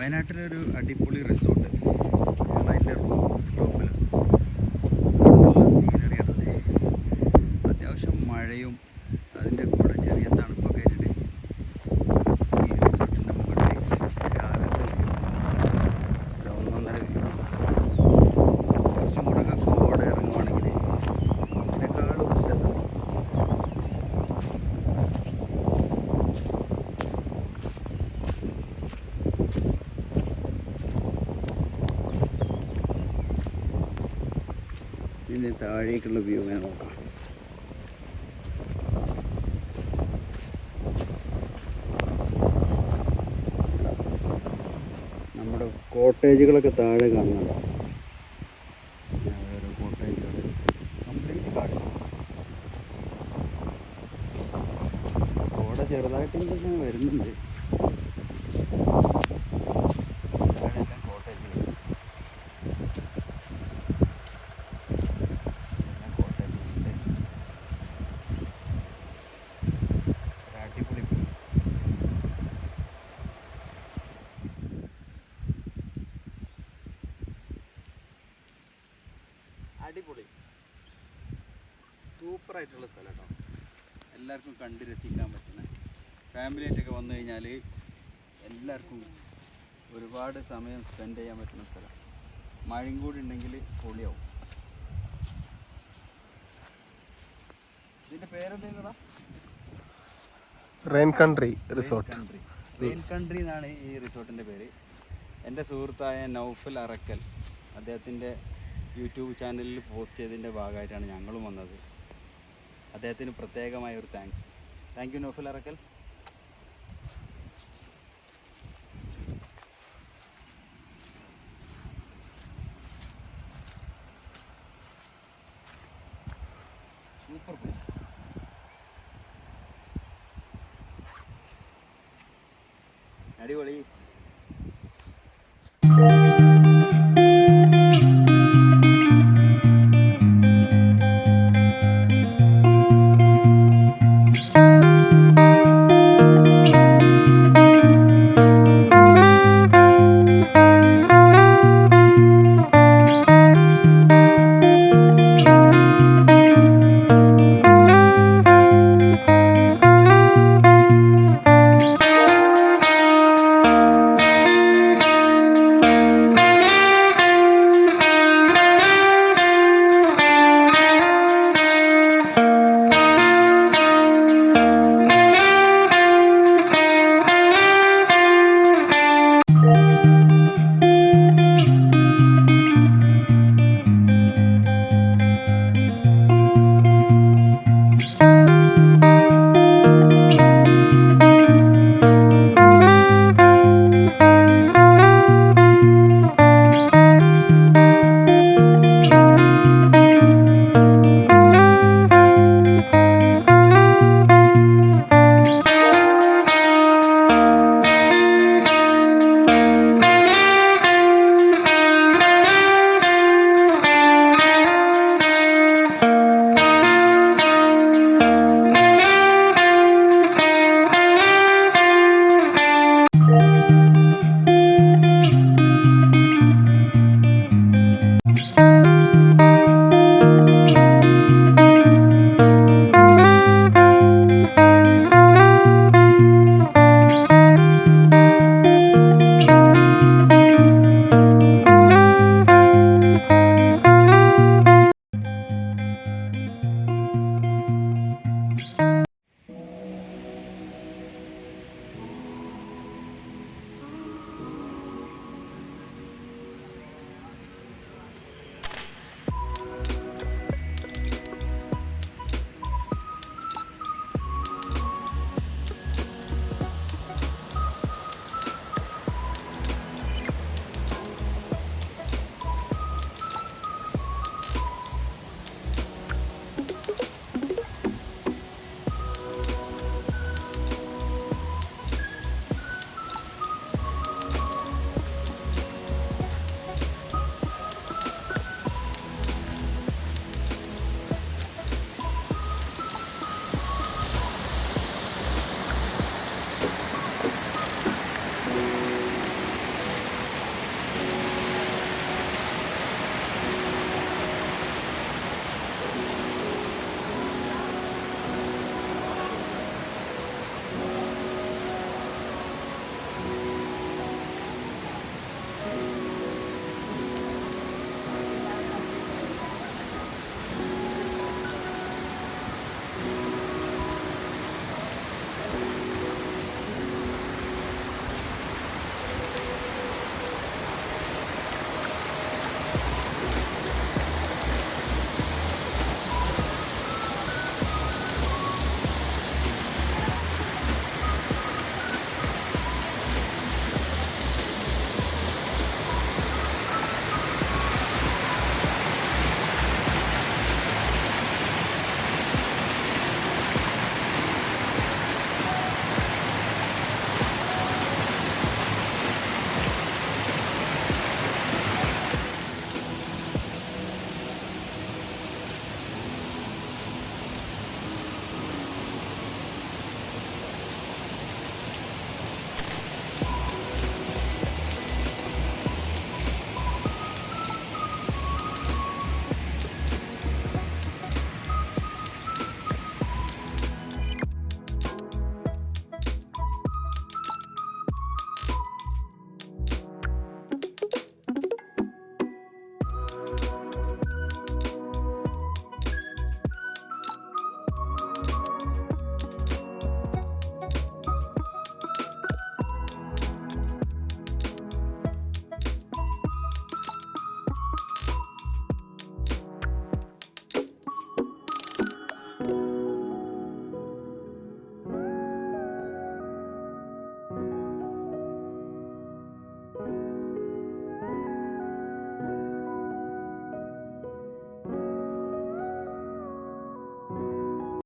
വയനാട്ടിലൊരു അടിപൊളി റിസോർട്ട്. അതിൻ്റെ റൂഫ് ടോപ്പിൽ സീനറി ആണത്. അത്യാവശ്യം മഴയും അതിൻ്റെ കൂടെ ചെറിയ തണുപ്പൊക്കെ ആയിട്ട് ഈ റിസോർട്ടിൻ്റെ മുകളിൽ രാവിലത്തെ വ്യൂ ഒന്നൊന്നര വ്യൂ. കുറച്ചും കൂടെ ഒക്കെ കോട ഇറങ്ങുവാണെങ്കിൽ ഇതിനേക്കാളും രസം. ഇനി താഴേക്കുള്ള വ്യൂ ഞാൻ നോക്കാം. നമ്മുടെ കോട്ടേജുകളൊക്കെ താഴെ കാണുന്നുണ്ടോ? ഓരോ കോട്ടേജുകൾ കംപ്ലീറ്റ് കാട്. കോട ചെറുതായിട്ട് ഇങ്ങനെ വരുന്നുണ്ട്. അടിപൊളി സൂപ്പറായിട്ടുള്ള സ്ഥലം കേട്ടോ. എല്ലാവർക്കും കണ്ട് രസിക്കാൻ പറ്റുന്ന, ഫാമിലിയായിട്ടൊക്കെ വന്നു കഴിഞ്ഞാൽ എല്ലാവർക്കും ഒരുപാട് സമയം സ്പെൻഡ് ചെയ്യാൻ പറ്റുന്ന സ്ഥലം. മഴയും കൂടി ഉണ്ടെങ്കിൽ പൊളിയാവും. ഇതിൻ്റെ പേരെന്താ? Rain country resort. Rain country എന്നാണ് ഈ റിസോർട്ടിൻ്റെ പേര്. എൻ്റെ സുഹൃത്തായ നൗഫൽ അറക്കൽ അദ്ദേഹത്തിൻ്റെ യൂട്യൂബ് ചാനലിൽ പോസ്റ്റ് ചെയ്തതിൻ്റെ ഭാഗമായിട്ടാണ് ഞങ്ങളും വന്നത്. അദ്ദേഹത്തിന് പ്രത്യേകമായ ഒരു thanks. Thank you Naufal Arakkal. Super place. അടിപൊളി.